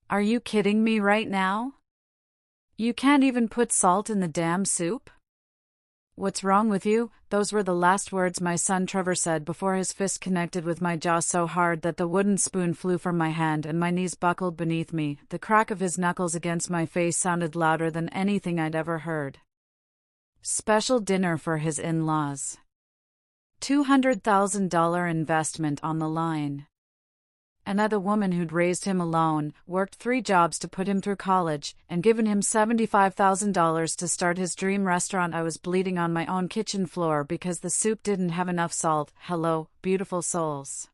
Are you kidding me right now? You can't even put salt in the damn soup? What's wrong with you? Those were the last words my son Trevor said before his fist connected with my jaw so hard that the wooden spoon flew from my hand and my knees buckled beneath me. The crack of his knuckles against my face sounded louder than anything I'd ever heard. Special dinner for his in-laws. $200,000 investment on the line. Another woman who'd raised him alone, worked 3 jobs to put him through college, and given him $75,000 to start his dream restaurant. I was bleeding on my own kitchen floor because the soup didn't have enough salt. Hello, beautiful souls.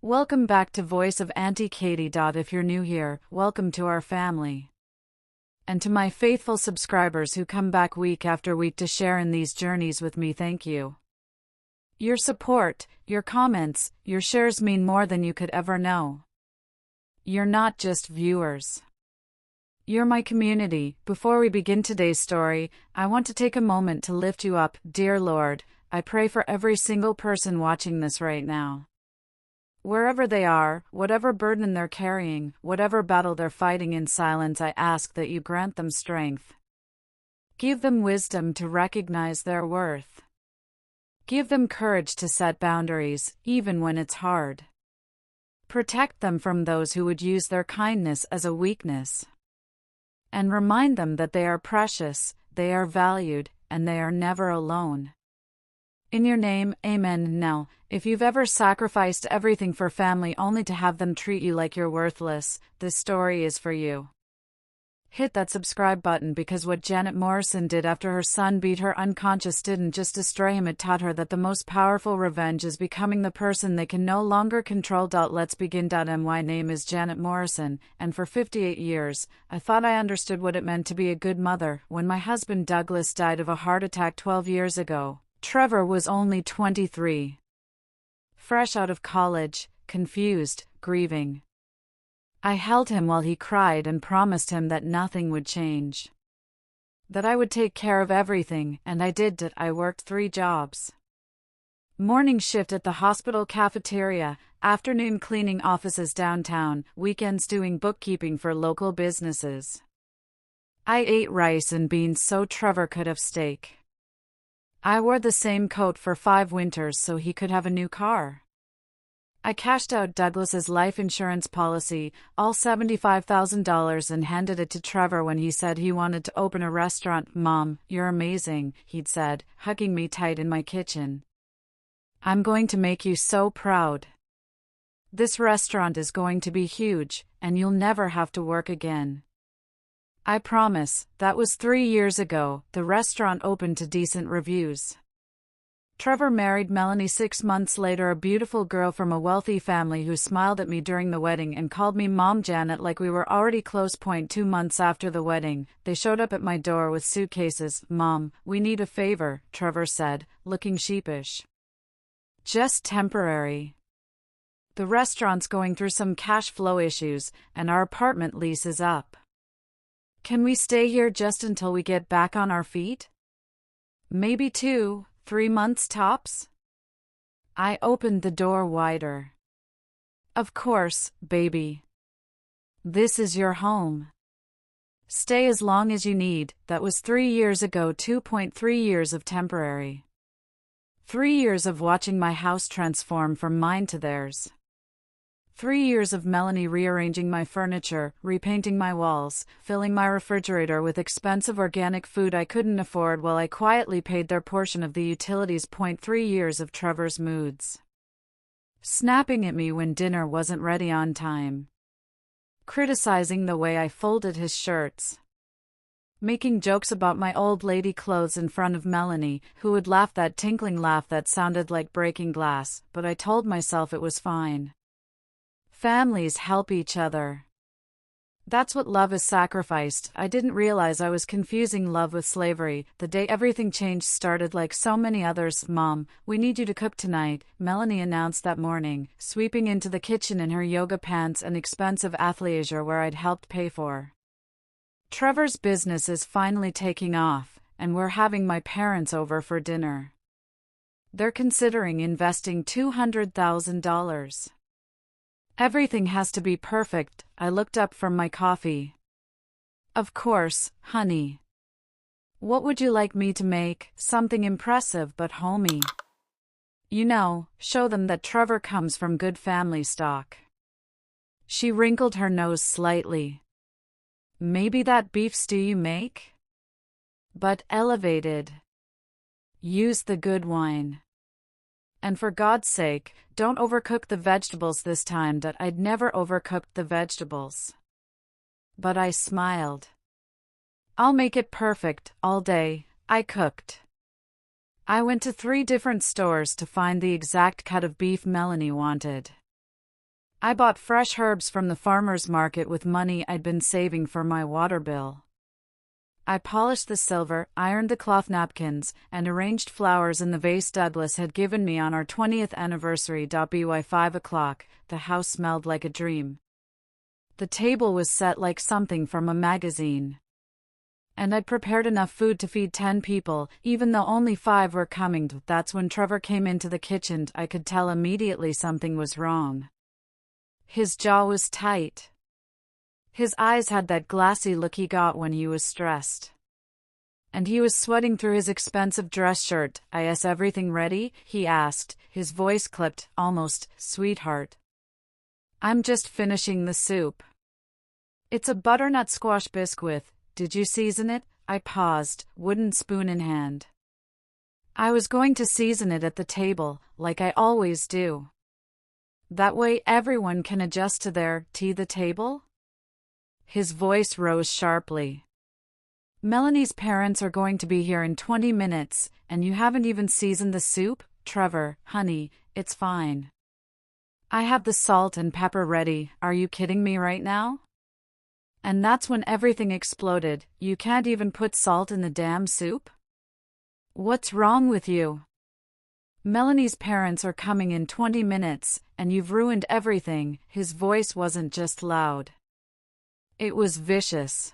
Welcome back to Voice of Auntie Katie. If you're new here, welcome to our family. And to my faithful subscribers who come back week after week to share in these journeys with me, thank you. Your support, your comments, your shares mean more than you could ever know. You're not just viewers. You're my community. Before we begin today's story, I want to take a moment to lift you up. Dear Lord, I pray for every single person watching this right now. Wherever they are, whatever burden they're carrying, whatever battle they're fighting in silence, I ask that you grant them strength. Give them wisdom to recognize their worth. Give them courage to set boundaries, even when it's hard. Protect them from those who would use their kindness as a weakness. And remind them that they are precious, they are valued, and they are never alone. In your name, amen. Now, if you've ever sacrificed everything for family only to have them treat you like you're worthless, this story is for you. Hit that subscribe button, because what Janet Morrison did after her son beat her unconscious didn't just destroy him, it taught her that the most powerful revenge is becoming the person they can no longer control. Let's begin. My name is Janet Morrison, and for 58 years, I thought I understood what it meant to be a good mother. When my husband Douglas died of a heart attack 12 years ago, Trevor was only 23. Fresh out of college, confused, grieving. I held him while he cried and promised him that nothing would change. That I would take care of everything, and I did. I worked 3 jobs. Morning shift at the hospital cafeteria, afternoon cleaning offices downtown, weekends doing bookkeeping for local businesses. I ate rice and beans so Trevor could have steak. I wore the same coat for 5 winters so he could have a new car. I cashed out Douglas's life insurance policy, all $75,000, and handed it to Trevor when he said he wanted to open a restaurant. Mom, you're amazing, he'd said, hugging me tight in my kitchen. I'm going to make you so proud. This restaurant is going to be huge, and you'll never have to work again. I promise. That was 3 years ago. The restaurant opened to decent reviews. Trevor married Melanie 6 months later, a beautiful girl from a wealthy family who smiled at me during the wedding and called me Mom Janet like we were already close. 2 months after the wedding, they showed up at my door with suitcases. Mom, we need a favor, Trevor said, looking sheepish. Just temporary. The restaurant's going through some cash flow issues, and our apartment lease is up. Can we stay here just until we get back on our feet? Maybe 2-3 months tops? I opened the door wider. Of course, baby. This is your home. Stay as long as you need. That was 3 years ago. 2.3 years of temporary. 3 years of watching my house transform from mine to theirs. 3 years of Melanie rearranging my furniture, repainting my walls, filling my refrigerator with expensive organic food I couldn't afford while I quietly paid their portion of the utilities. 3 years of Trevor's moods. Snapping at me when dinner wasn't ready on time. Criticizing the way I folded his shirts. Making jokes about my old lady clothes in front of Melanie, who would laugh that tinkling laugh that sounded like breaking glass, but I told myself it was fine. Families help each other. That's what love is. Sacrificed. I didn't realize I was confusing love with slavery. The day everything changed started like so many others. Mom, we need you to cook tonight, Melanie announced that morning, sweeping into the kitchen in her yoga pants and expensive athleisure where I'd helped pay for. Trevor's business is finally taking off, and we're having my parents over for dinner. They're considering investing $200,000. Everything has to be perfect. I looked up from my coffee. Of course, honey. What would you like me to make? Something impressive but homey. You know, show them that Trevor comes from good family stock. She wrinkled her nose slightly. Maybe that beef stew you make? But elevated. Use the good wine. And for God's sake, don't overcook the vegetables this time. That I'd never overcooked the vegetables. But I smiled. I'll make it perfect, all day. I cooked. I went to 3 different stores to find the exact cut of beef Melanie wanted. I bought fresh herbs from the farmer's market with money I'd been saving for my water bill. I polished the silver, ironed the cloth napkins, and arranged flowers in the vase Douglas had given me on our 20th anniversary. By 5 o'clock, the house smelled like a dream. The table was set like something from a magazine. And I'd prepared enough food to feed 10 people, even though only 5 were coming. That's when Trevor came into the kitchen. I could tell immediately something was wrong. His jaw was tight. His eyes had that glassy look he got when he was stressed. And he was sweating through his expensive dress shirt. Is everything ready? He asked, his voice clipped, almost, sweetheart. I'm just finishing the soup. It's a butternut squash biscuit. Did you season it? I paused, wooden spoon in hand. I was going to season it at the table, like I always do. That way everyone can adjust to their the table? His voice rose sharply. Melanie's parents are going to be here in 20 minutes, and you haven't even seasoned the soup? Trevor, honey, it's fine. I have the salt and pepper ready. Are you kidding me right now? And that's when everything exploded. You can't even put salt in the damn soup? What's wrong with you? Melanie's parents are coming in 20 minutes, and you've ruined everything. His voice wasn't just loud. It was vicious.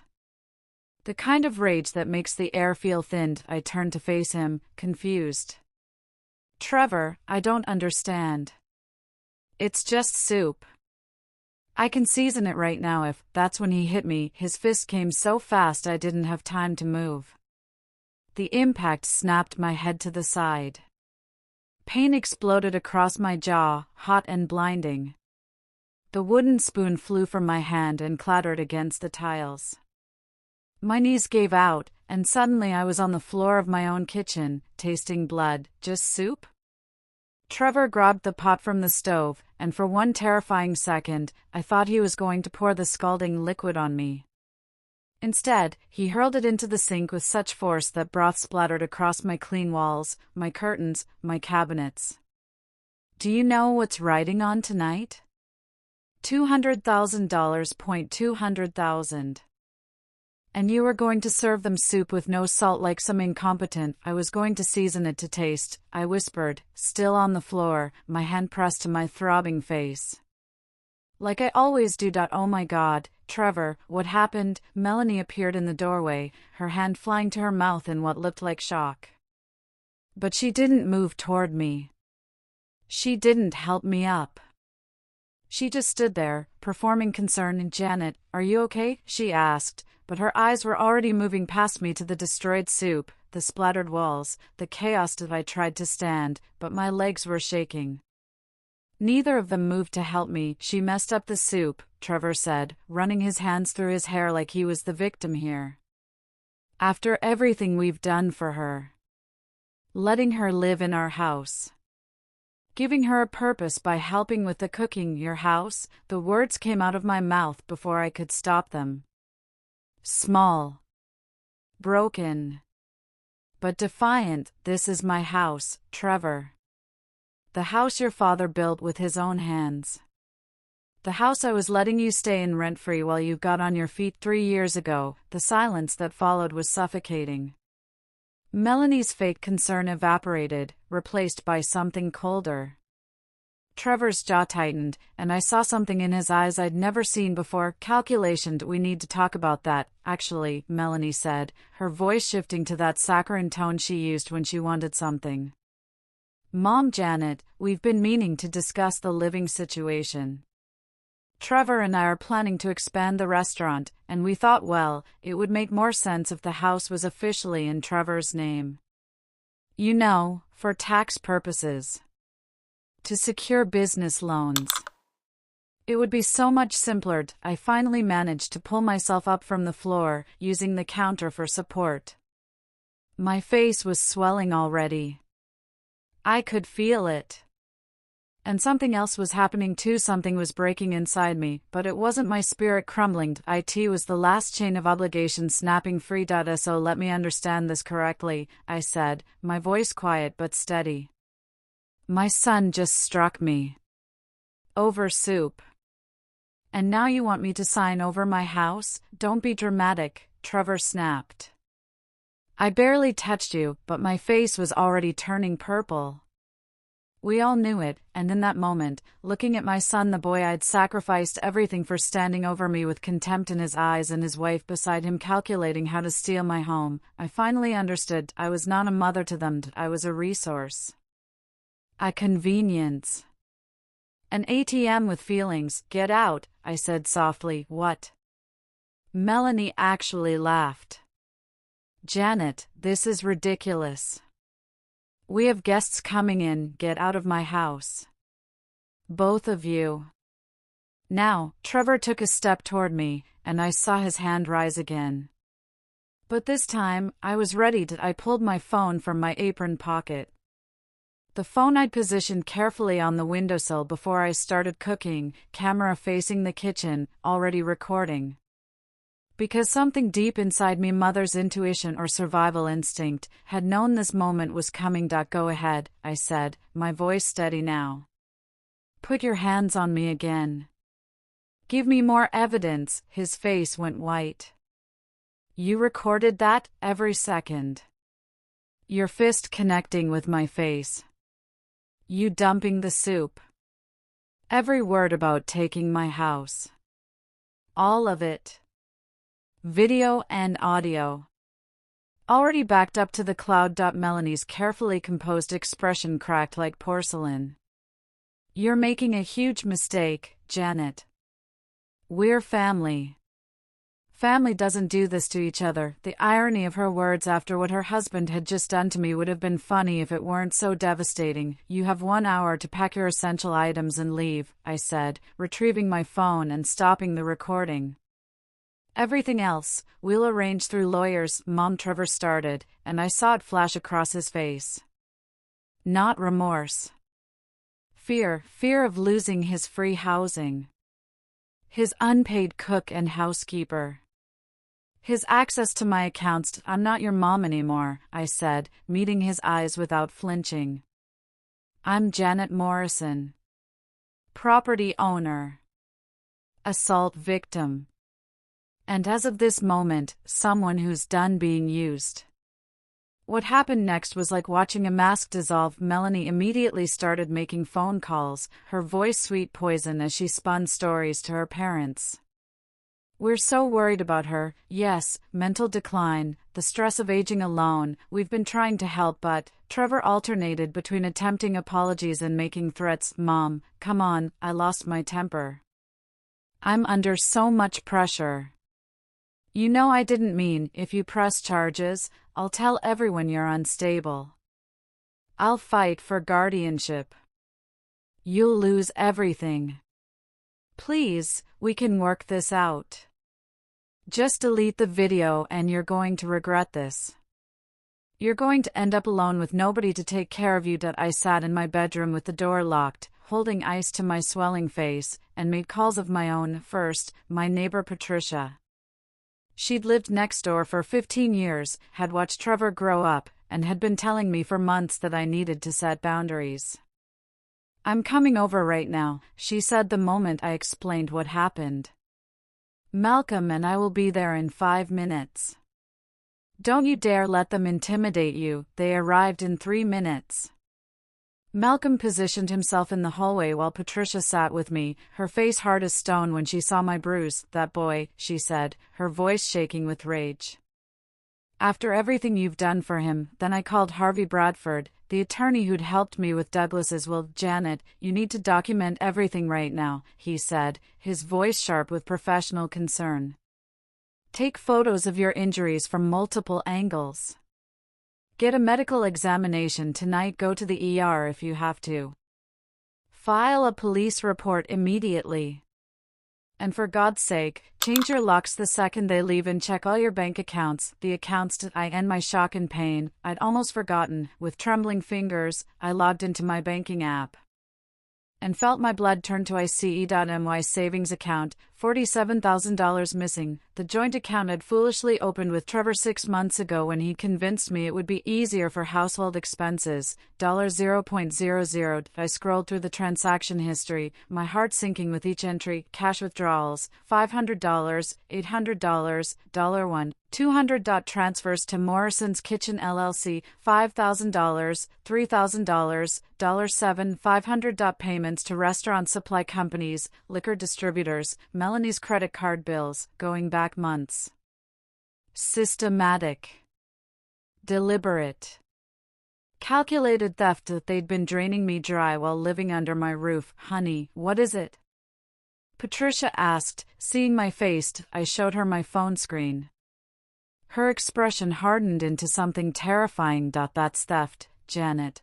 The kind of rage that makes the air feel thinned. I turned to face him, confused. Trevor, I don't understand. It's just soup. I can season it right now if. That's when he hit me. His fist came so fast I didn't have time to move. The impact snapped my head to the side. Pain exploded across my jaw, hot and blinding. The wooden spoon flew from my hand and clattered against the tiles. My knees gave out, and suddenly I was on the floor of my own kitchen, tasting blood. Just soup? Trevor grabbed the pot from the stove, and for one terrifying second, I thought he was going to pour the scalding liquid on me. Instead, he hurled it into the sink with such force that broth splattered across my clean walls, my curtains, my cabinets. Do you know what's riding on tonight? $200,000. 200,000. And you were going to serve them soup with no salt like some incompetent. I was going to season it to taste, I whispered, still on the floor, my hand pressed to my throbbing face. Like I always do. Oh my God, Trevor, what happened? Melanie appeared in the doorway, her hand flying to her mouth in what looked like shock. But she didn't move toward me. She didn't help me up. She just stood there, performing concern. Janet, are you okay? She asked, but her eyes were already moving past me to the destroyed soup, the splattered walls, the chaos that I tried to stand, but my legs were shaking. Neither of them moved to help me. She messed up the soup, Trevor said, running his hands through his hair like he was the victim here. After everything we've done for her. Letting her live in our house. Giving her a purpose by helping with the cooking. Your house, the words came out of my mouth before I could stop them. Small. Broken. But defiant. This is my house, Trevor. The house your father built with his own hands. The house I was letting you stay in rent-free while you got on your feet 3 years ago. The silence that followed was suffocating. Melanie's fake concern evaporated, replaced by something colder. Trevor's jaw tightened, and I saw something in his eyes I'd never seen before. Calculation. We need to talk about that, actually, Melanie said, her voice shifting to that saccharine tone she used when she wanted something. Mom, Janet, we've been meaning to discuss the living situation. Trevor and I are planning to expand the restaurant, and we thought, well, it would make more sense if the house was officially in Trevor's name. You know, for tax purposes. To secure business loans. It would be so much simpler. I finally managed to pull myself up from the floor, using the counter for support. My face was swelling already. I could feel it. And something else was happening too. Something was breaking inside me, but it wasn't my spirit crumbling. It was the last chain of obligation snapping free. So let me understand this correctly, I said, my voice quiet but steady. My son just struck me. Over soup. And now you want me to sign over my house? Don't be dramatic, Trevor snapped. I barely touched you, but my face was already turning purple. We all knew it, and in that moment, looking at my son, the boy I'd sacrificed everything for, standing over me with contempt in his eyes and his wife beside him calculating how to steal my home, I finally understood I was not a mother to them, I was a resource. A convenience. An ATM with feelings. Get out, I said softly. What? Melanie actually laughed. Janet, this is ridiculous. We have guests coming in. Get out of my house. Both of you. Now, Trevor took a step toward me, and I saw his hand rise again. But this time, I was ready. I pulled my phone from my apron pocket. The phone I'd positioned carefully on the windowsill before I started cooking, camera facing the kitchen, already recording. Because something deep inside me, mother's intuition or survival instinct, had known this moment was coming. Go ahead, I said, my voice steady now. Put your hands on me again. Give me more evidence. His face went white. You recorded that? Every second. Your fist connecting with my face. You dumping the soup. Every word about taking my house. All of it. Video and audio. Already backed up to the cloud. Melanie's carefully composed expression cracked like porcelain. You're making a huge mistake, Janet. We're family. Family doesn't do this to each other. The irony of her words after what her husband had just done to me would have been funny if it weren't so devastating. You have 1 hour to pack your essential items and leave, I said, retrieving my phone and stopping the recording. Everything else, we'll arrange through lawyers, Mom. Trevor started, and I saw it flash across his face. Not remorse. Fear of losing his free housing. His unpaid cook and housekeeper. His access to my accounts. I'm not your mom anymore, I said, meeting his eyes without flinching. I'm Janet Morrison. Property owner. Assault victim. And as of this moment, someone who's done being used. What happened next was like watching a mask dissolve. Melanie immediately started making phone calls, her voice sweet poison as she spun stories to her parents. We're so worried about her. Yes, mental decline, the stress of aging alone. We've been trying to help, but Trevor alternated between attempting apologies and making threats. Mom, come on, I lost my temper. I'm under so much pressure. You know I didn't mean. If you press charges, I'll tell everyone you're unstable. I'll fight for guardianship. You'll lose everything. Please, we can work this out. Just delete the video and you're going to regret this. You're going to end up alone with nobody to take care of you. I sat in my bedroom with the door locked, holding ice to my swelling face, and made calls of my own. First, my neighbor Patricia. She'd lived next door for 15 years, had watched Trevor grow up, and had been telling me for months that I needed to set boundaries. I'm coming over right now, she said the moment I explained what happened. Malcolm and I will be there in 5 minutes. Don't you dare let them intimidate you. They arrived in 3 minutes. Malcolm positioned himself in the hallway while Patricia sat with me, her face hard as stone when she saw my bruise. That boy, she said, her voice shaking with rage. After everything you've done for him, then I called Harvey Bradford, the attorney who'd helped me with Douglas's will. Janet, you need to document everything right now, he said, his voice sharp with professional concern. Take photos of your injuries from multiple angles. Get a medical examination tonight. Go to the ER if you have to. File a police report immediately. And for God's sake, change your locks the second they leave and check all your bank accounts. The accounts. I end my shock and pain. I'd almost forgotten. With trembling fingers, I logged into my banking app and felt my blood turn to ICE.my savings account, $47,000 missing. The joint account I'd foolishly opened with Trevor 6 months ago when he convinced me it would be easier for household expenses, $0.00. I scrolled through the transaction history, my heart sinking with each entry. Cash withdrawals, $500, $800, $1, $200. Transfers to Morrison's Kitchen LLC, $5,000, $3,000, $7, $500. Payments to restaurant supply companies, liquor distributors, Melanie's credit card bills, going back months. Systematic. Deliberate. Calculated theft. That they'd been draining me dry while living under my roof. Honey, what is it? Patricia asked, seeing my face. I showed her my phone screen. Her expression hardened into something terrifying. That's theft, Janet.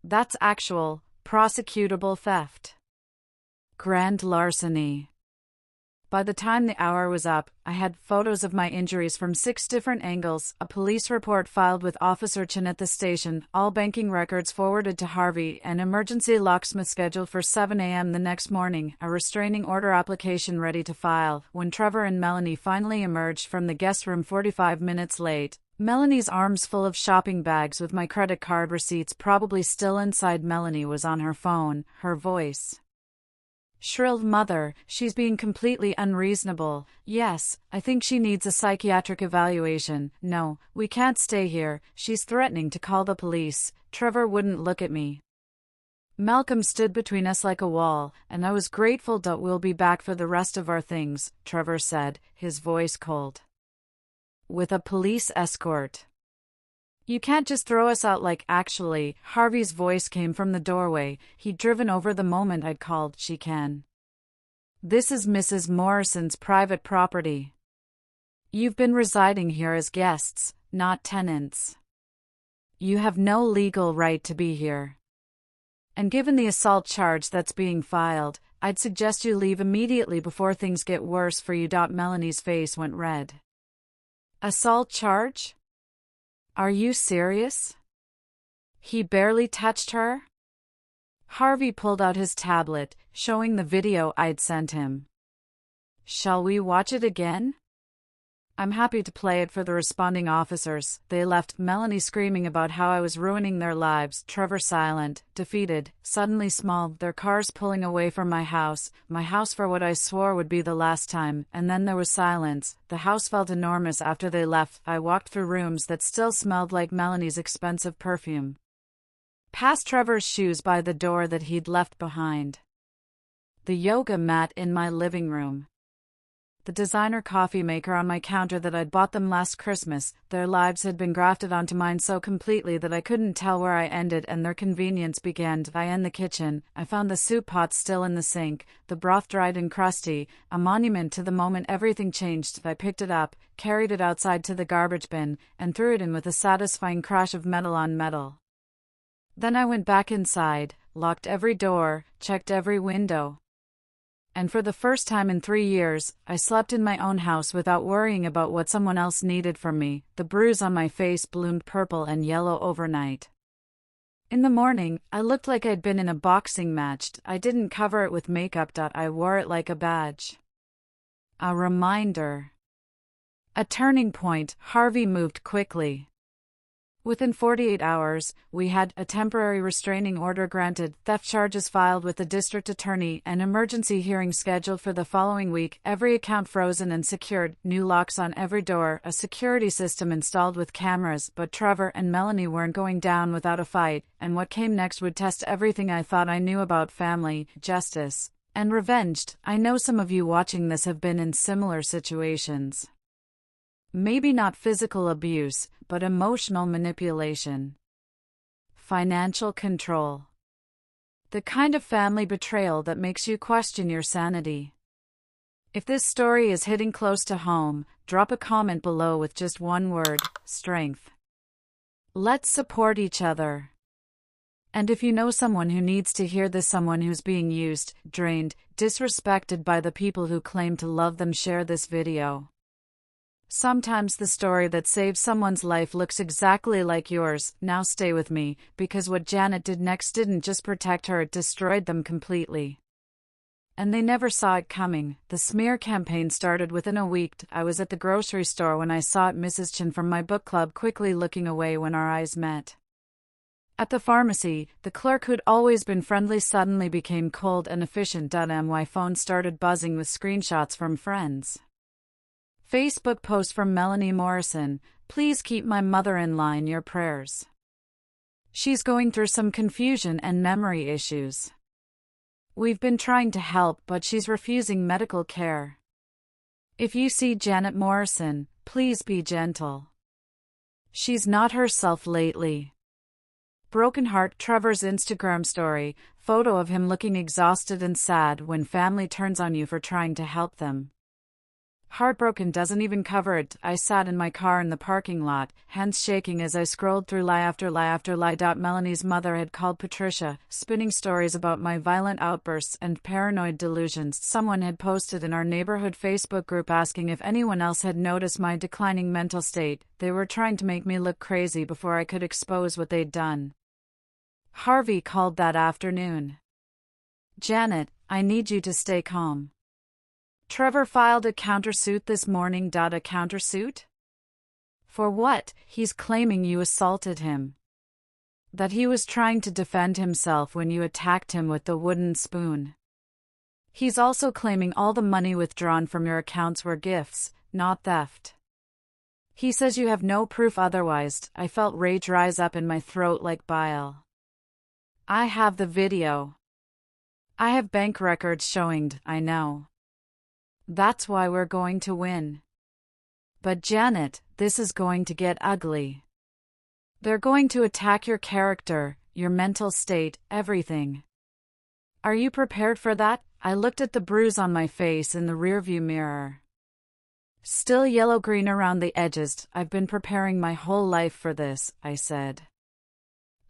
That's actual, prosecutable theft. Grand larceny. By the time the hour was up, I had photos of my injuries from 6 different angles, a police report filed with Officer Chin at the station, all banking records forwarded to Harvey, an emergency locksmith scheduled for 7 a.m. the next morning, a restraining order application ready to file. When Trevor and Melanie finally emerged from the guest room 45 minutes late, Melanie's arms full of shopping bags with my credit card receipts probably still inside. Melanie was on her phone, her voice shrilled. Mother, she's being completely unreasonable. Yes, I think she needs a psychiatric evaluation. No, we can't stay here. She's threatening to call the police. Trevor wouldn't look at me. Malcolm stood between us like a wall, and I was grateful. We'll be back for the rest of our things, Trevor said, his voice cold. With a police escort. You can't just throw us out like. Actually, Harvey's voice came from the doorway. He'd driven over the moment I'd called. She can. This is Mrs. Morrison's private property. You've been residing here as guests, not tenants. You have no legal right to be here. And given the assault charge that's being filed, I'd suggest you leave immediately before things get worse for you. Melanie's face went red. Assault charge? Are you serious? He barely touched her? Harvey pulled out his tablet, showing the video I'd sent him. Shall we watch it again? I'm happy to play it for the responding officers. They left, Melanie screaming about how I was ruining their lives, Trevor silent, defeated, suddenly small, their cars pulling away from my house for what I swore would be the last time, and then there was silence. The house felt enormous after they left. I walked through rooms that still smelled like Melanie's expensive perfume. Past Trevor's shoes by the door that he'd left behind. The yoga mat in my living room. The designer coffee maker on my counter that I'd bought them last Christmas. Their lives had been grafted onto mine so completely that I couldn't tell where I ended and their convenience began. I in the kitchen, I found the soup pot still in the sink, the broth dried and crusty, a monument to the moment everything changed. I picked it up, carried it outside to the garbage bin, and threw it in with a satisfying crash of metal on metal. Then I went back inside, locked every door, checked every window. And for the first time in 3 years, I slept in my own house without worrying about what someone else needed from me. The bruise on my face bloomed purple and yellow overnight. In the morning, I looked like I'd been in a boxing match. I didn't cover it with makeup. I wore it like a badge. A reminder. A turning point. Harvey moved quickly. Within 48 hours, we had a temporary restraining order granted, theft charges filed with the district attorney, an emergency hearing scheduled for the following week, every account frozen and secured, new locks on every door, a security system installed with cameras. But Trevor and Melanie weren't going down without a fight, and what came next would test everything I thought I knew about family, justice, and revenge. I know some of you watching this have been in similar situations. Maybe not physical abuse, but emotional manipulation. Financial control. The kind of family betrayal that makes you question your sanity. If this story is hitting close to home, drop a comment below with just one word: strength. Let's support each other. And if you know someone who needs to hear this, someone who's being used, drained, disrespected by the people who claim to love them, share this video. Sometimes the story that saves someone's life looks exactly like yours. Now stay with me, because what Janet did next didn't just protect her, it destroyed them completely. And they never saw it coming. The smear campaign started within a week. I was at the grocery store when I saw it. Mrs. Chen from my book club quickly looking away when our eyes met. At the pharmacy, the clerk who'd always been friendly suddenly became cold and efficient. My phone started buzzing with screenshots from friends. Facebook post from Melanie Morrison: please keep my mother-in-law in your prayers. She's going through some confusion and memory issues. We've been trying to help, but she's refusing medical care. If you see Janet Morrison, please be gentle. She's not herself lately. Broken heart. Trevor's Instagram story, photo of him looking exhausted and sad when family turns on you for trying to help them. Heartbroken doesn't even cover it. I sat in my car in the parking lot, hands shaking as I scrolled through lie after lie after lie. Melanie's mother had called Patricia, spinning stories about my violent outbursts and paranoid delusions. Someone had posted in our neighborhood Facebook group asking if anyone else had noticed my declining mental state. They were trying to make me look crazy before I could expose what they'd done. Harvey called that afternoon. Janet, I need you to stay calm. Trevor filed a countersuit this morning. A countersuit? For what? He's claiming you assaulted him. That he was trying to defend himself when you attacked him with the wooden spoon. He's also claiming all the money withdrawn from your accounts were gifts, not theft. He says you have no proof otherwise. I felt rage rise up in my throat like bile. I have the video. I have bank records showing. I know. That's why we're going to win. But Janet, this is going to get ugly. They're going to attack your character, your mental state, everything. Are you prepared for that? I looked at the bruise on my face in the rearview mirror. Still yellow-green around the edges. I've been preparing my whole life for this, I said.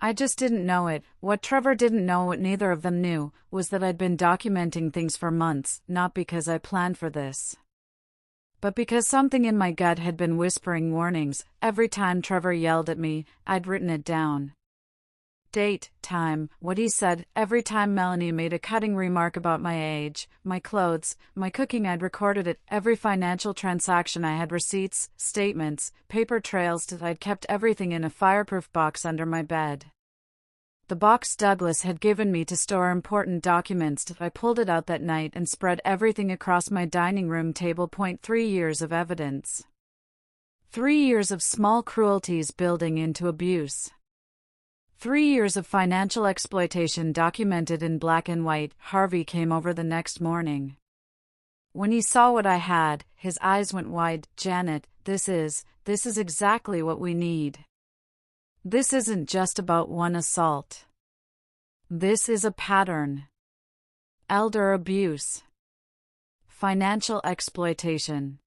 I just didn't know it. What Trevor didn't know, what neither of them knew, was that I'd been documenting things for months, not because I planned for this, but because something in my gut had been whispering warnings. Every time Trevor yelled at me, I'd written it down. Date, time, what he said. Every time Melanie made a cutting remark about my age, my clothes, my cooking, I'd recorded it. Every financial transaction, I had receipts, statements, paper trails. I'd kept everything in a fireproof box under my bed. The box Douglas had given me to store important documents. I pulled it out that night and spread everything across my dining room table. 3 years of evidence. 3 years of small cruelties building into abuse. 3 years of financial exploitation documented in black and white. Harvey came over the next morning. When he saw what I had, his eyes went wide. Janet, this is exactly what we need. This isn't just about one assault. This is a pattern. Elder abuse. Financial exploitation.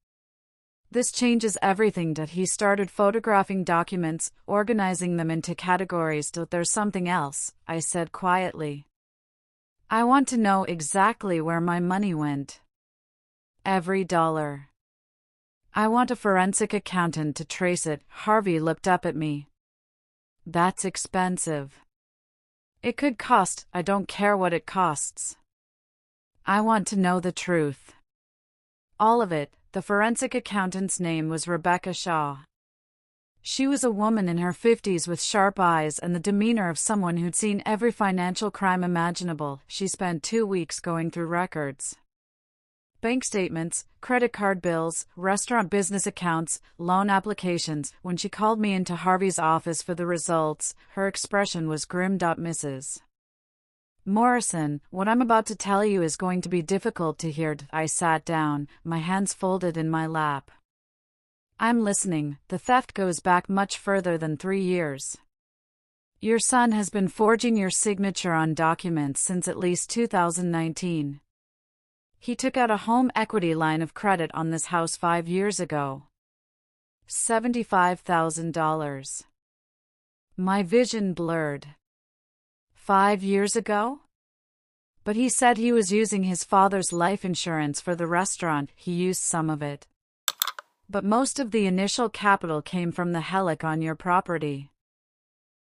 This changes everything. He started photographing documents, organizing them into categories. There's something else, I said quietly. I want to know exactly where my money went. Every dollar. I want a forensic accountant to trace it. Harvey looked up at me. That's expensive. It could cost. I don't care what it costs. I want to know the truth. All of it. The forensic accountant's name was Rebecca Shaw. She was a woman in her 50s with sharp eyes and the demeanor of someone who'd seen every financial crime imaginable. She spent 2 weeks going through records. Bank statements, credit card bills, restaurant business accounts, loan applications. When she called me into Harvey's office for the results, her expression was grim. Mrs. Morrison, what I'm about to tell you is going to be difficult to hear. I sat down, my hands folded in my lap. I'm listening. The theft goes back much further than 3 years. Your son has been forging your signature on documents since at least 2019. He took out a home equity line of credit on this house 5 years ago. $75,000. My vision blurred. 5 years ago? But he said he was using his father's life insurance for the restaurant. He used some of it. But most of the initial capital came from the HELOC on your property.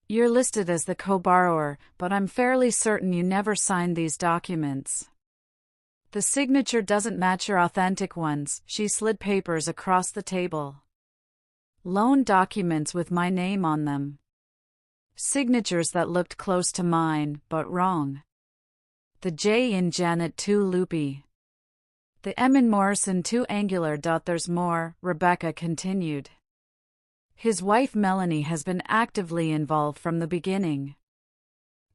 You're listed as the co-borrower, but I'm fairly certain you never signed these documents. The signature doesn't match your authentic ones. She slid papers across the table. Loan documents with my name on them. Signatures that looked close to mine, but wrong. The J in Janet too loopy. The M in Morrison too angular. There's more, Rebecca continued. His wife Melanie has been actively involved from the beginning.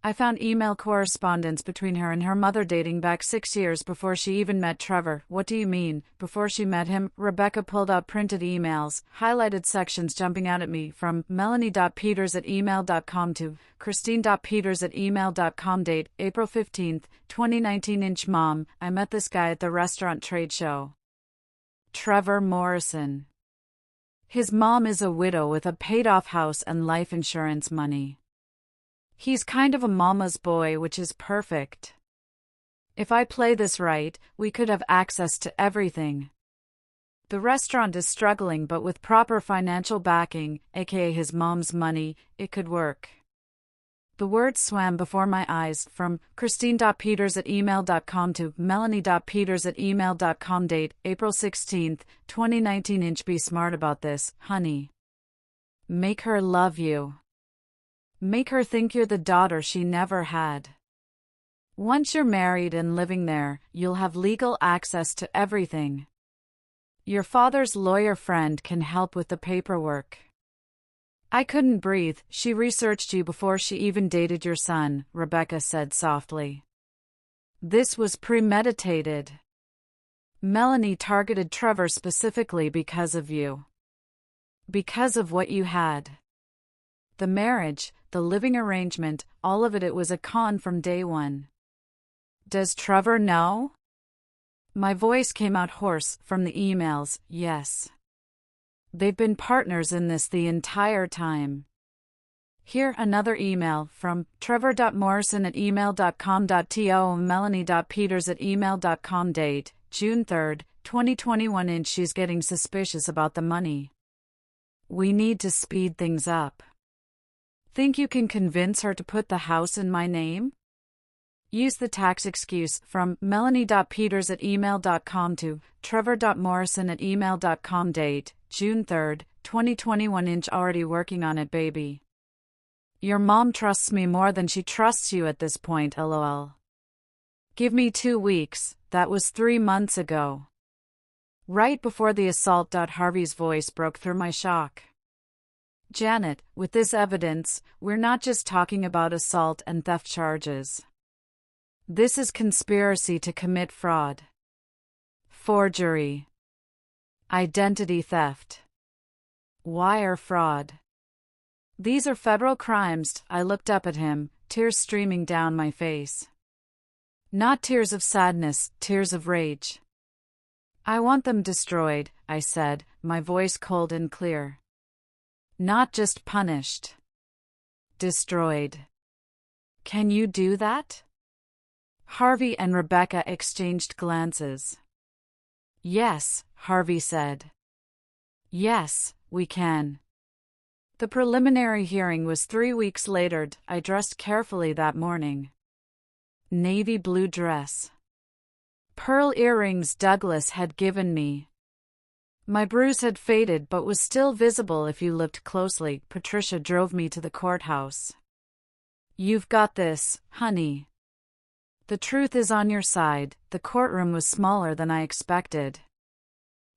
I found email correspondence between her and her mother dating back 6 years before she even met Trevor. What do you mean, before she met him? Rebecca pulled out printed emails, highlighted sections jumping out at me, from melanie.peters@email.com to christine.peters@email.com. Date, April 15, 2019. Inch mom, I met this guy at the restaurant trade show. Trevor Morrison. His mom is a widow with a paid-off house and life insurance money. He's kind of a mama's boy, which is perfect. If I play this right, we could have access to everything. The restaurant is struggling, but with proper financial backing, aka his mom's money, it could work. The words swam before my eyes, from christine.peters@email.com to melanie.peters@email.com. Date, April 16, 2019. Inch be smart about this, honey. Make her love you. Make her think you're the daughter she never had. Once you're married and living there, you'll have legal access to everything. Your father's lawyer friend can help with the paperwork. I couldn't breathe. She researched you before she even dated your son, Rebecca said softly. This was premeditated. Melanie targeted Trevor specifically because of you. Because of what you had. The marriage, the living arrangement, all of it. It was a con from day one. Does Trevor know? My voice came out hoarse from the emails. Yes. They've been partners in this the entire time. Here, another email from trevor.morrison@email.com. To melanie.peters@email.com. Date, June 3, 2021. Inch she's getting suspicious about the money. We need to speed things up. Think you can convince her to put the house in my name? Use the tax excuse, from melanie.peters@email.com to trevor.morrison@email.com. Date, June 3, 2021. Inch already working on it, baby. Your mom trusts me more than she trusts you at this point, lol. Give me 2 weeks, that was 3 months ago. Right before the assault. Harvey's voice broke through my shock. Janet, with this evidence, we're not just talking about assault and theft charges. This is conspiracy to commit fraud, forgery, identity theft, wire fraud. These are federal crimes. I looked up at him, tears streaming down my face. Not tears of sadness, tears of rage. I want them destroyed, I said, my voice cold and clear. Not just punished. Destroyed. Can you do that? Harvey and Rebecca exchanged glances. Yes, Harvey said. Yes, we can. The preliminary hearing was 3 weeks later. I dressed carefully that morning. Navy blue dress. Pearl earrings Douglas had given me. My bruise had faded but was still visible if you looked closely. Patricia drove me to the courthouse. You've got this, honey. The truth is on your side. The courtroom was smaller than I expected.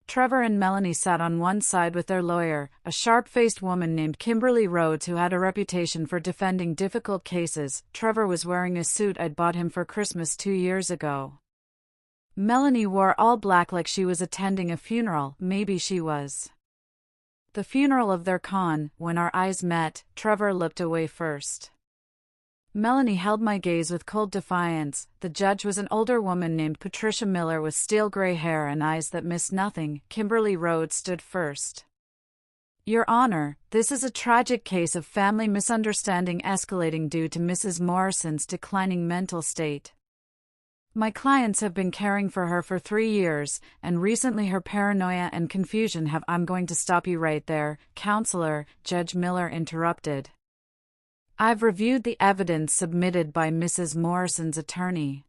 Trevor and Melanie sat on one side with their lawyer, a sharp-faced woman named Kimberly Rhodes who had a reputation for defending difficult cases. Trevor was wearing a suit I'd bought him for Christmas 2 years ago. Melanie wore all black like she was attending a funeral. Maybe she was. The funeral of their con. When our eyes met, Trevor looked away first. Melanie held my gaze with cold defiance. The judge was an older woman named Patricia Miller with steel gray hair and eyes that missed nothing. Kimberly Rhodes stood first. Your Honor, this is a tragic case of family misunderstanding escalating due to Mrs. Morrison's declining mental state. My clients have been caring for her for 3 years, and recently her paranoia and confusion have— I'm going to stop you right there, Counselor, Judge Miller interrupted. I've reviewed the evidence submitted by Mrs. Morrison's attorney.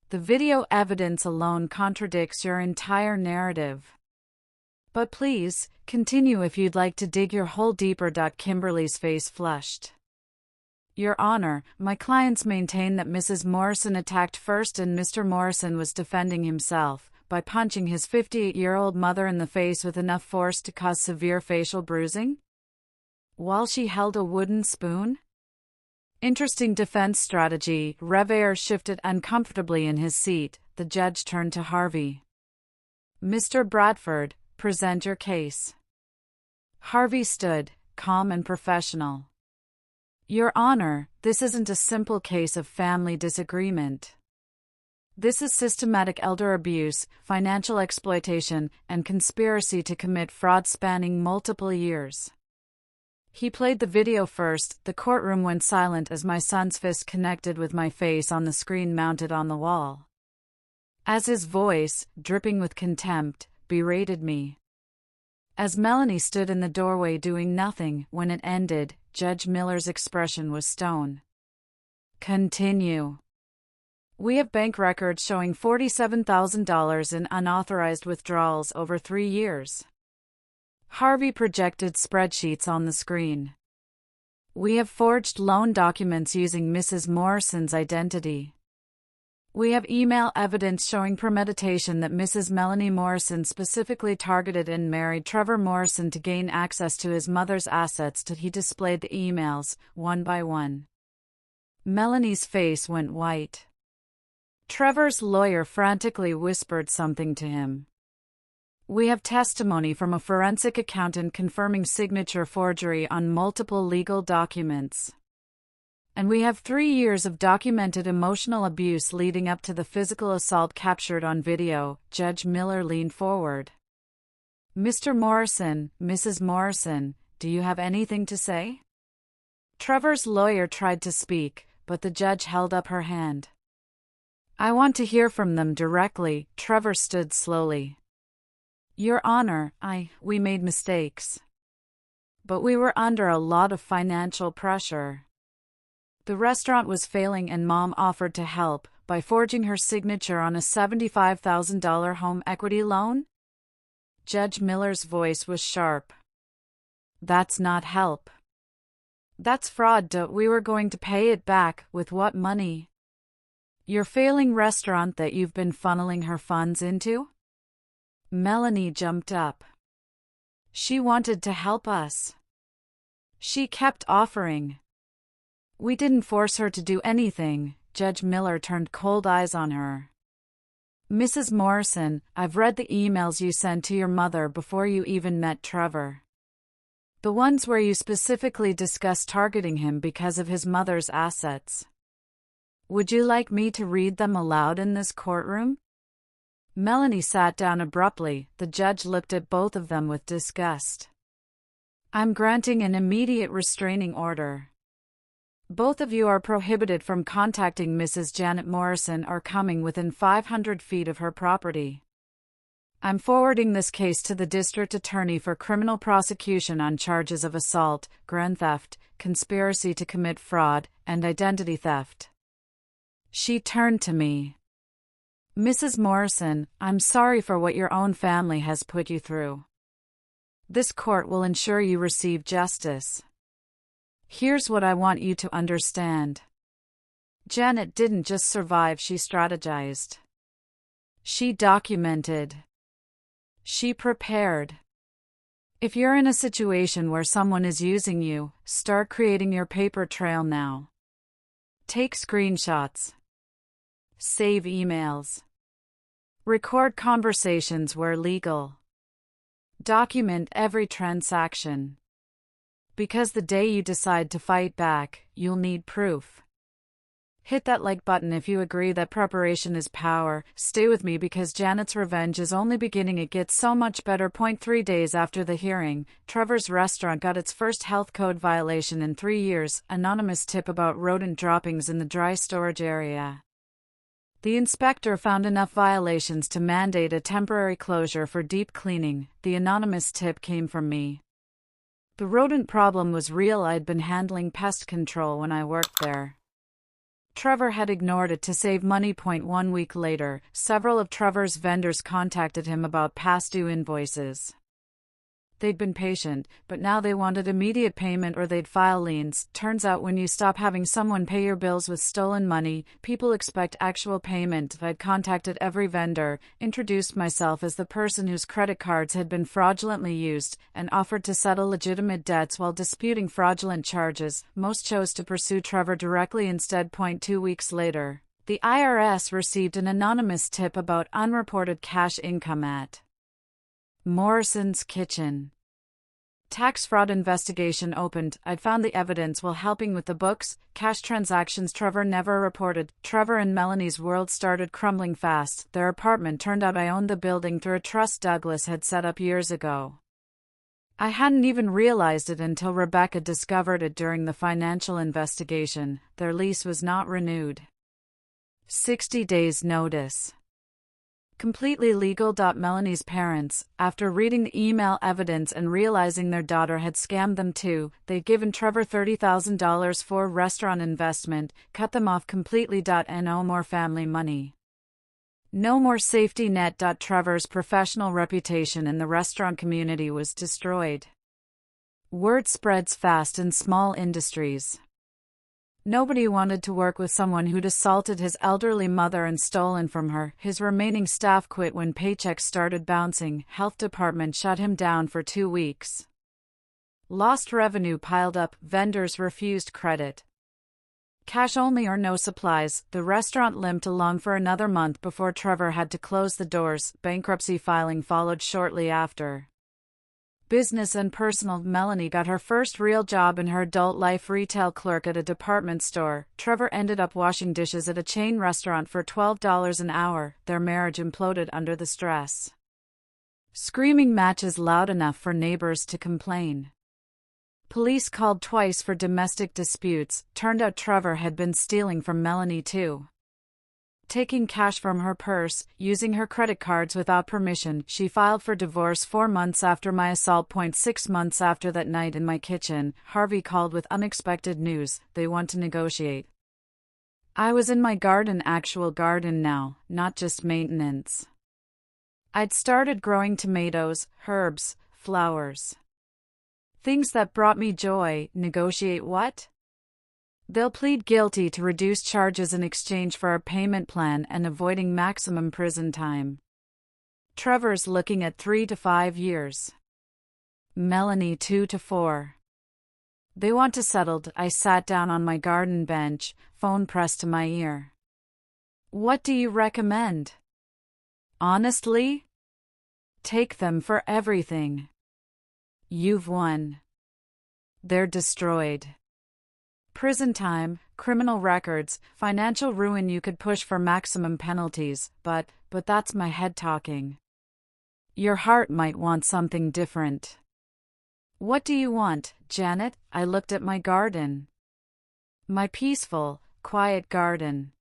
The video evidence alone contradicts your entire narrative. But please, continue if you'd like to dig your hole deeper. Kimberly's face flushed. Your Honor, my clients maintain that Mrs. Morrison attacked first and Mr. Morrison was defending himself by punching his 58-year-old mother in the face with enough force to cause severe facial bruising, while she held a wooden spoon? Interesting defense strategy. Revere shifted uncomfortably in his seat. The judge turned to Harvey. Mr. Bradford, present your case. Harvey stood, calm and professional. Your Honor, this isn't a simple case of family disagreement. This is systematic elder abuse, financial exploitation, and conspiracy to commit fraud spanning multiple years. He played the video first. The courtroom went silent as my son's fist connected with my face on the screen mounted on the wall. As his voice, dripping with contempt, berated me. As Melanie stood in the doorway doing nothing, when it ended, Judge Miller's expression was stone. Continue. We have bank records showing $47,000 in unauthorized withdrawals over 3 years. Harvey projected spreadsheets on the screen. We have forged loan documents using Mrs. Morrison's identity. We have email evidence showing premeditation that Mrs. Melanie Morrison specifically targeted and married Trevor Morrison to gain access to his mother's assets. He displayed the emails, one by one. Melanie's face went white. Trevor's lawyer frantically whispered something to him. We have testimony from a forensic accountant confirming signature forgery on multiple legal documents. And we have 3 years of documented emotional abuse leading up to the physical assault captured on video. Judge Miller leaned forward. Mr. Morrison, Mrs. Morrison, do you have anything to say? Trevor's lawyer tried to speak, but the judge held up her hand. I want to hear from them directly. Trevor stood slowly. Your Honor, we made mistakes. But we were under a lot of financial pressure. The restaurant was failing and Mom offered to help by forging her signature on a $75,000 home equity loan? Judge Miller's voice was sharp. That's not help. That's fraud. We were going to pay it back. With what money? Your failing restaurant that you've been funneling her funds into? Melanie jumped up. She wanted to help us. She kept offering. We didn't force her to do anything. Judge Miller turned cold eyes on her. Mrs. Morrison, I've read the emails you sent to your mother before you even met Trevor. The ones where you specifically discuss targeting him because of his mother's assets. Would you like me to read them aloud in this courtroom? Melanie sat down abruptly. The judge looked at both of them with disgust. I'm granting an immediate restraining order. Both of you are prohibited from contacting Mrs. Janet Morrison or coming within 500 feet of her property. I'm forwarding this case to the district attorney for criminal prosecution on charges of assault, grand theft, conspiracy to commit fraud, and identity theft. She turned to me. Mrs. Morrison, I'm sorry for what your own family has put you through. This court will ensure you receive justice. Here's what I want you to understand. Janet didn't just survive, she strategized. She documented. She prepared. If you're in a situation where someone is using you, start creating your paper trail now. Take screenshots. Save emails. Record conversations where legal. Document every transaction. Because the day you decide to fight back, you'll need proof. Hit that like button if you agree that preparation is power. Stay with me because Janet's revenge is only beginning. It gets so much better. 3 days after the hearing, Trevor's restaurant got its first health code violation in 3 years. Anonymous tip about rodent droppings in the dry storage area. The inspector found enough violations to mandate a temporary closure for deep cleaning. The anonymous tip came from me. The rodent problem was real. I'd been handling pest control when I worked there. Trevor had ignored it to save money. 1 week later, several of Trevor's vendors contacted him about past due invoices. They'd been patient, but now they wanted immediate payment or they'd file liens. Turns out when you stop having someone pay your bills with stolen money, people expect actual payment. I'd contacted every vendor, introduced myself as the person whose credit cards had been fraudulently used, and offered to settle legitimate debts while disputing fraudulent charges. Most chose to pursue Trevor directly instead. 2 weeks later, the IRS received an anonymous tip about unreported cash income at Morrison's Kitchen. Tax fraud investigation opened. I'd found the evidence while helping with the books, cash transactions Trevor never reported. Trevor and Melanie's world started crumbling fast. Their apartment turned out I owned the building through a trust Douglas had set up years ago. I hadn't even realized it until Rebecca discovered it during the financial investigation. Their lease was not renewed. 60 days notice. Completely legal. Melanie's parents, after reading the email evidence and realizing their daughter had scammed them too, they'd given Trevor $30,000 for restaurant investment, cut them off completely. No more family money. No more safety net. Trevor's professional reputation in the restaurant community was destroyed. Word spreads fast in small industries. Nobody wanted to work with someone who'd assaulted his elderly mother and stolen from her. His remaining staff quit when paychecks started bouncing. Health department shut him down for 2 weeks. Lost revenue piled up. Vendors refused credit. Cash only or no supplies. The restaurant limped along for another month before Trevor had to close the doors. Bankruptcy filing followed shortly after. Business and personal. Melanie got her first real job in her adult life, retail clerk at a department store. Trevor ended up washing dishes at a chain restaurant for $12 an hour. Their marriage imploded under the stress. Screaming matches loud enough for neighbors to complain. Police called twice for domestic disputes. Turned out Trevor had been stealing from Melanie too. Taking cash from her purse, using her credit cards without permission. She filed for divorce 4 months after my assault. 6 months after that night in my kitchen, Harvey called with unexpected news. They want to negotiate. I was in my garden, actual garden now, not just maintenance. I'd started growing tomatoes, herbs, flowers. Things that brought me joy. Negotiate what? They'll plead guilty to reduced charges in exchange for a payment plan and avoiding maximum prison time. Trevor's looking at 3 to 5 years. Melanie 2 to 4. They want to settle. I sat down on my garden bench, phone pressed to my ear. What do you recommend? Honestly? Take them for everything. You've won. They're destroyed. Prison time, criminal records, financial ruin. You could push for maximum penalties, but that's my head talking. Your heart might want something different. What do you want, Janet? I looked at my garden. My peaceful, quiet garden.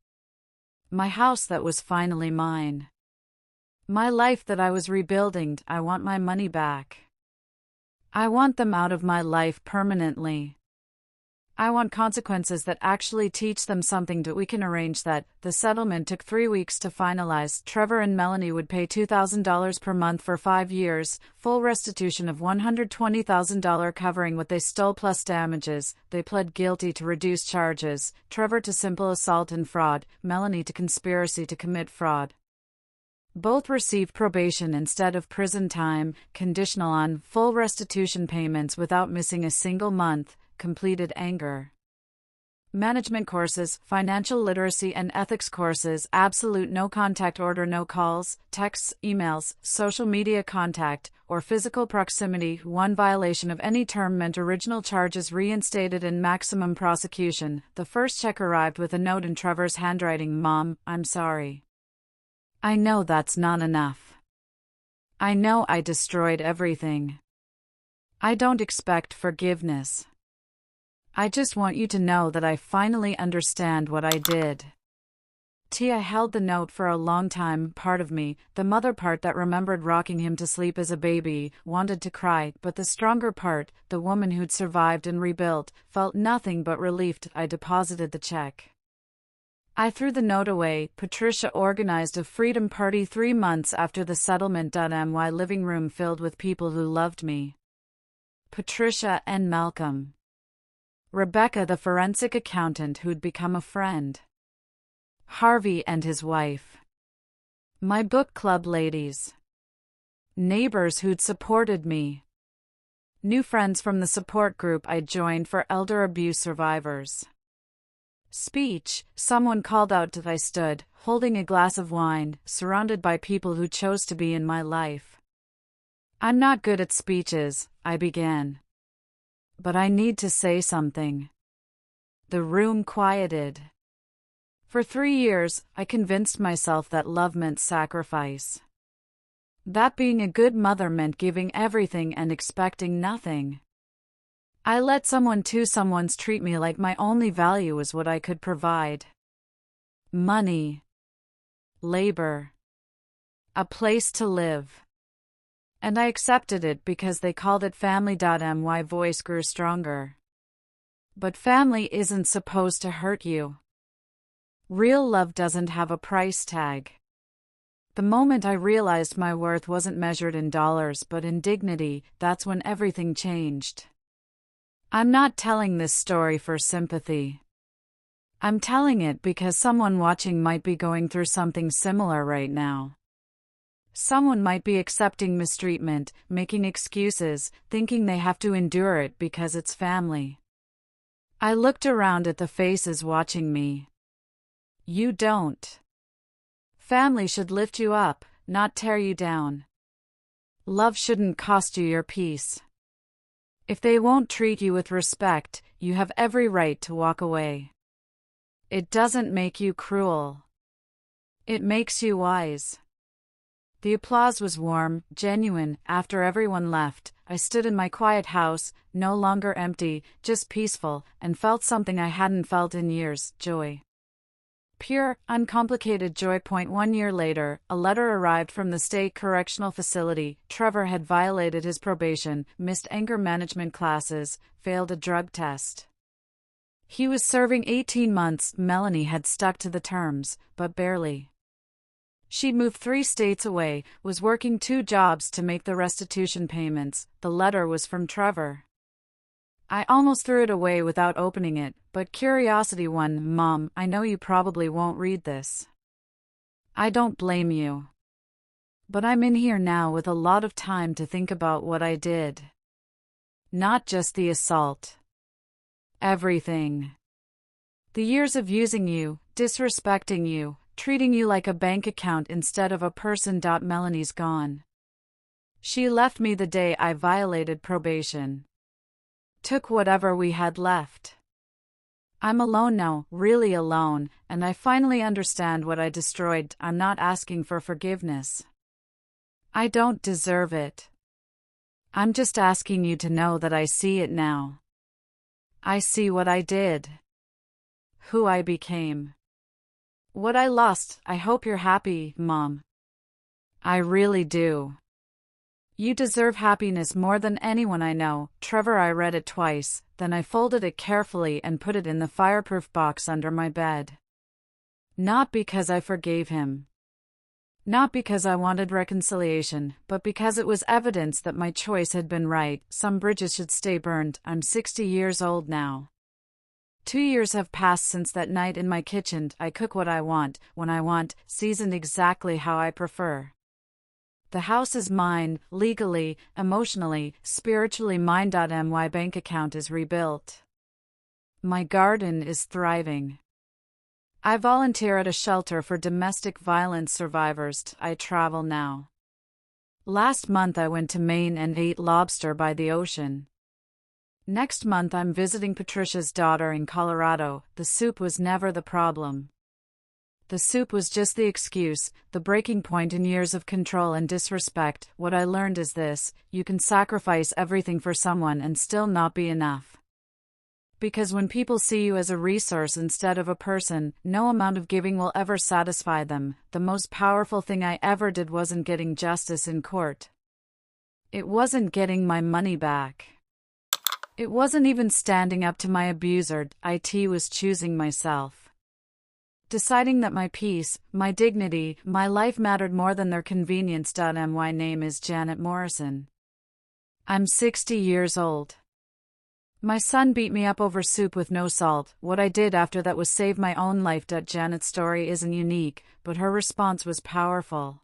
My house that was finally mine. My life that I was rebuilding. I want my money back. I want them out of my life permanently. I want consequences that actually teach them something. We can arrange that. The settlement took 3 weeks to finalize. Trevor and Melanie would pay $2,000 per month for 5 years, full restitution of $120,000 covering what they stole plus damages. They pled guilty to reduced charges, Trevor to simple assault and fraud, Melanie to conspiracy to commit fraud. Both received probation instead of prison time, conditional on full restitution payments without missing a single month. Completed anger. Management courses, financial literacy and ethics courses, absolute no contact order, no calls, texts, emails, social media contact, or physical proximity. One violation of any term meant original charges reinstated and maximum prosecution. The first check arrived with a note in Trevor's handwriting. Mom, I'm sorry. I know that's not enough. I know I destroyed everything. I don't expect forgiveness. I just want you to know that I finally understand what I did. Tia held the note for a long time. Part of me, the mother part that remembered rocking him to sleep as a baby, wanted to cry, but the stronger part, the woman who'd survived and rebuilt, felt nothing but relief. I deposited the check. I threw the note away. Patricia organized a freedom party 3 months after the settlement. My living room filled with people who loved me. Patricia and Malcolm. Rebecca, the forensic accountant who'd become a friend. Harvey and his wife. My book club ladies. Neighbors who'd supported me. New friends from the support group I joined for elder abuse survivors. Speech, someone called out as I stood, holding a glass of wine, surrounded by people who chose to be in my life. I'm not good at speeches, I began. But I need to say something. The room quieted. For 3 years, I convinced myself that love meant sacrifice. That being a good mother meant giving everything and expecting nothing. I let someone's treat me like my only value was what I could provide. Money. Labor. A place to live. And I accepted it because they called it family. My voice grew stronger. But family isn't supposed to hurt you. Real love doesn't have a price tag. The moment I realized my worth wasn't measured in dollars but in dignity, that's when everything changed. I'm not telling this story for sympathy. I'm telling it because someone watching might be going through something similar right now. Someone might be accepting mistreatment, making excuses, thinking they have to endure it because it's family. I looked around at the faces watching me. You don't. Family should lift you up, not tear you down. Love shouldn't cost you your peace. If they won't treat you with respect, you have every right to walk away. It doesn't make you cruel. It makes you wise. The applause was warm, genuine. After everyone left, I stood in my quiet house, no longer empty, just peaceful, and felt something I hadn't felt in years: joy. Pure, uncomplicated joy. 1 year later, a letter arrived from the state correctional facility. Trevor had violated his probation, missed anger management classes, failed a drug test. He was serving 18 months. Melanie had stuck to the terms, but barely. She'd moved 3 states away, was working 2 jobs to make the restitution payments. The letter was from Trevor. I almost threw it away without opening it, but curiosity won. Mom, I know you probably won't read this. I don't blame you. But I'm in here now with a lot of time to think about what I did. Not just the assault. Everything. The years of using you, disrespecting you, treating you like a bank account instead of a person. Melanie's gone. She left me the day I violated probation. Took whatever we had left. I'm alone now, really alone, and I finally understand what I destroyed. I'm not asking for forgiveness. I don't deserve it. I'm just asking you to know that I see it now. I see what I did. Who I became. What I lost. I hope you're happy, Mom. I really do. You deserve happiness more than anyone I know. Trevor, I read it twice, then I folded it carefully and put it in the fireproof box under my bed. Not because I forgave him. Not because I wanted reconciliation, but because it was evidence that my choice had been right. Some bridges should stay burned. I'm 60 years old now. 2 years have passed since that night in my kitchen. I cook what I want, when I want, seasoned exactly how I prefer. The house is mine, legally, emotionally, spiritually mine. My bank account is rebuilt. My garden is thriving. I volunteer at a shelter for domestic violence survivors. I travel now. Last month I went to Maine and ate lobster by the ocean. Next month I'm visiting Patricia's daughter in Colorado. The soup was never the problem. The soup was just the excuse, the breaking point in years of control and disrespect. What I learned is this: you can sacrifice everything for someone and still not be enough. Because when people see you as a resource instead of a person, no amount of giving will ever satisfy them. The most powerful thing I ever did wasn't getting justice in court. It wasn't getting my money back. It wasn't even standing up to my abuser. It was choosing myself. Deciding that my peace, my dignity, my life mattered more than their convenience. My name is Janet Morrison. I'm 60 years old. My son beat me up over soup with no salt. What I did after that was save my own life. Janet's story isn't unique, but her response was powerful.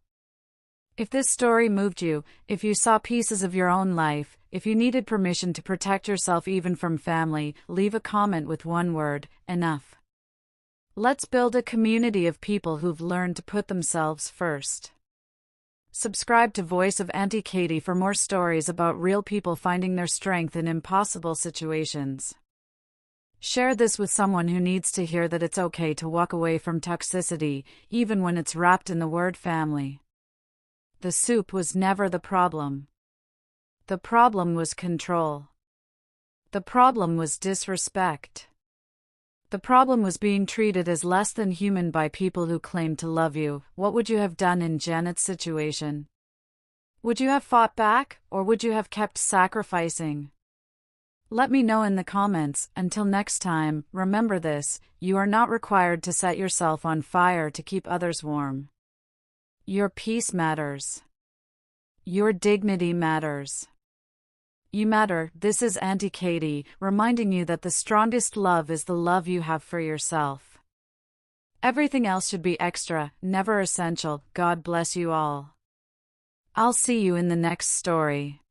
If this story moved you, if you saw pieces of your own life, if you needed permission to protect yourself even from family, leave a comment with one word: enough. Let's build a community of people who've learned to put themselves first. Subscribe to Voice of Auntie Katie for more stories about real people finding their strength in impossible situations. Share this with someone who needs to hear that it's okay to walk away from toxicity, even when it's wrapped in the word family. The soup was never the problem. The problem was control. The problem was disrespect. The problem was being treated as less than human by people who claimed to love you. What would you have done in Janet's situation? Would you have fought back, or would you have kept sacrificing? Let me know in the comments. Until next time, remember this: you are not required to set yourself on fire to keep others warm. Your peace matters. Your dignity matters. You matter. This is Auntie Katie, reminding you that the strongest love is the love you have for yourself. Everything else should be extra, never essential. God bless you all. I'll see you in the next story.